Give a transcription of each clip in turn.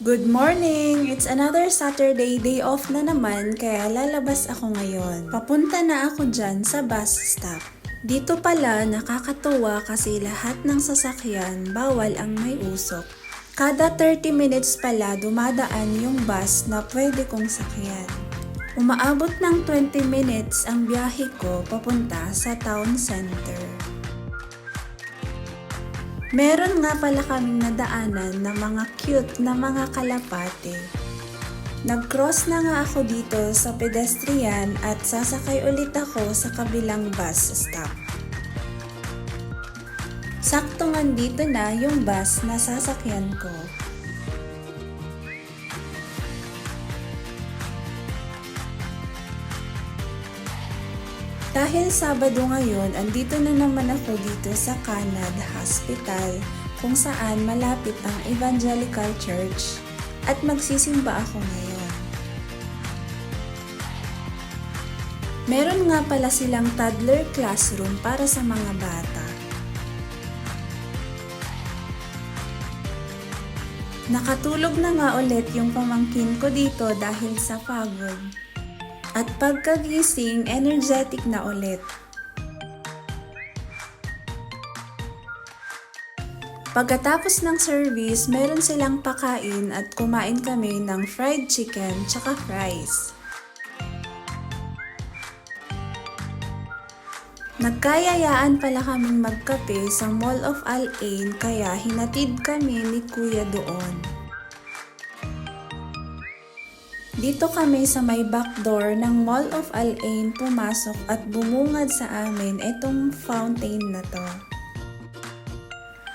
Good morning! It's another Saturday, day off na naman, kaya lalabas ako ngayon. Papunta na ako dyan sa bus stop. Dito pala nakakatuwa kasi lahat ng sasakyan bawal ang may usok. Kada 30 minutes pala dumadaan yung bus na pwede kong sakyan. Umaabot ng 20 minutes ang biyahe ko papunta sa town center. Meron nga pala kaming nadaanan na mga cute na mga kalapate. Nag-cross na nga ako dito sa pedestrian at sasakay ulit ako sa kabilang bus stop. Sakto nga dito na yung bus na sasakyan ko. Dahil Sabado ngayon, andito na naman ako dito sa Canad Hospital kung saan malapit ang Evangelical Church at magsisimba ako ngayon. Meron nga pala silang toddler classroom para sa mga bata. Nakatulog na nga ulit yung pamangkin ko dito dahil sa pagod. At pagkagising, energetic na ulit. Pagkatapos ng service, meron silang pakain at kumain kami ng fried chicken tsaka fries. Nagkayayaan pala kaming magkape sa Mall of Al-Ain kaya hinatid kami ni Kuya doon. Dito kami sa may back door ng Mall of Al-Ain pumasok at bumungad sa amin itong fountain na to.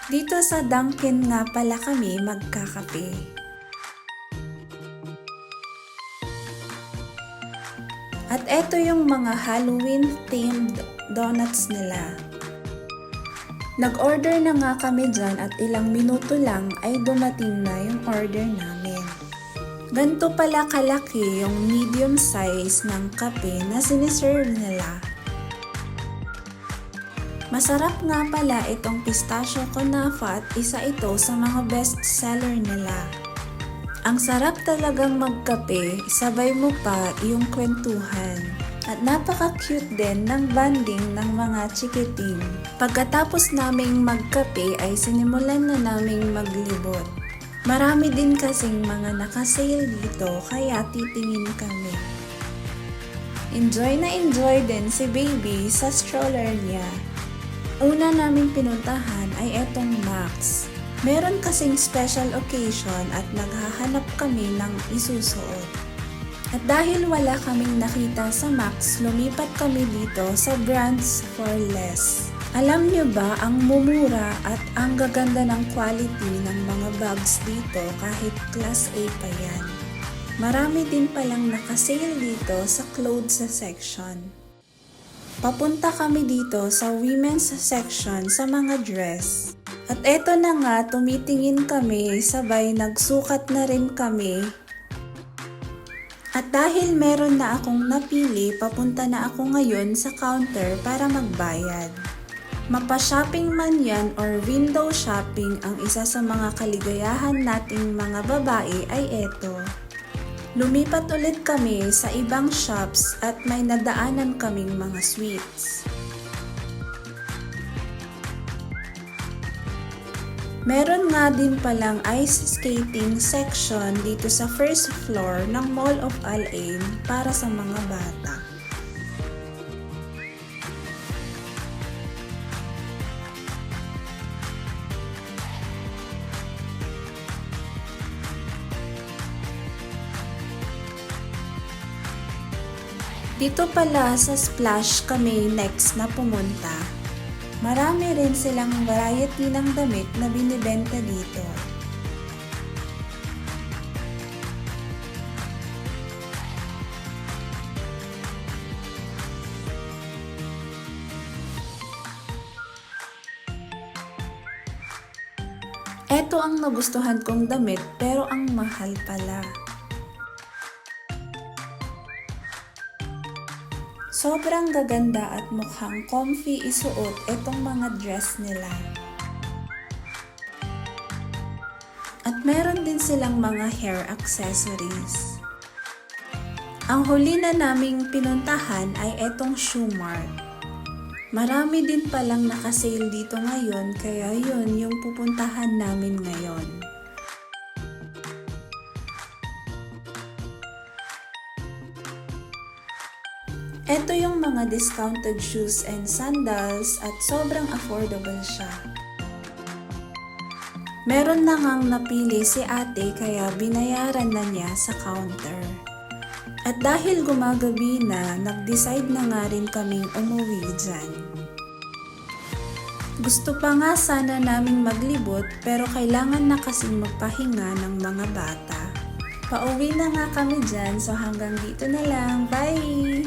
Dito sa Dunkin nga pala kami magkakape. At eto yung mga Halloween themed donuts nila. Nag-order na nga kami dyan at ilang minuto lang ay dumating na yung order namin. Ganito pala kalaki yung medium size ng kape na siniserve nila. Masarap nga pala itong pistachio kunafa at isa ito sa mga best seller nila. Ang sarap talagang magkape, sabay mo pa yung kwentuhan. At napaka-cute din ng banding ng mga chikiting. Pagkatapos naming magkape ay sinimulan na naming maglibot. Marami din kasing mga nakasale dito kaya titingin kami. Enjoy na enjoy din si baby sa stroller niya. Una naming pinuntahan ay etong Max. Meron kasing special occasion at naghahanap kami ng isusuot. At dahil wala kaming nakita sa Max, lumipat kami dito sa Brands for Less. Alam nyo ba, ang mumura at ang gaganda ng quality ng mga bags dito kahit class A pa yan. Marami din palang nakasale dito sa clothes section. Papunta kami dito sa women's section sa mga dress. At eto na nga, tumitingin kami, sabay nagsukat na rin kami. At dahil meron na akong napili, papunta na ako ngayon sa counter para magbayad. Mapa-shopping man yan or window shopping, ang isa sa mga kaligayahan nating mga babae ay eto. Lumipat ulit kami sa ibang shops at may nadaanan kaming mga sweets. Meron nga din palang ice skating section dito sa first floor ng Mall of Al-Ain para sa mga bata. Dito pala sa Splash kami next na pumunta. Marami rin silang variety ng damit na binibenta dito. Ito ang nagustuhan kong damit pero ang mahal pala. Sobrang gaganda at mukhang comfy isuot itong mga dress nila. At Meron din silang mga hair accessories. Ang huli na naming pinuntahan ay etong Shoe Mart. Marami din palang nakasale dito ngayon kaya yun yung pupuntahan namin ngayon. Ito yung mga discounted shoes and sandals at sobrang affordable siya. Meron na ngang napili si ate kaya binayaran na niya sa counter. At dahil gumagabi na, nag-decide na nga rin kaming umuwi dyan. Gusto pa nga sana naming maglibot pero kailangan na kasing magpahinga ng mga bata. Pauwi na nga kami dyan so hanggang dito na lang. Bye!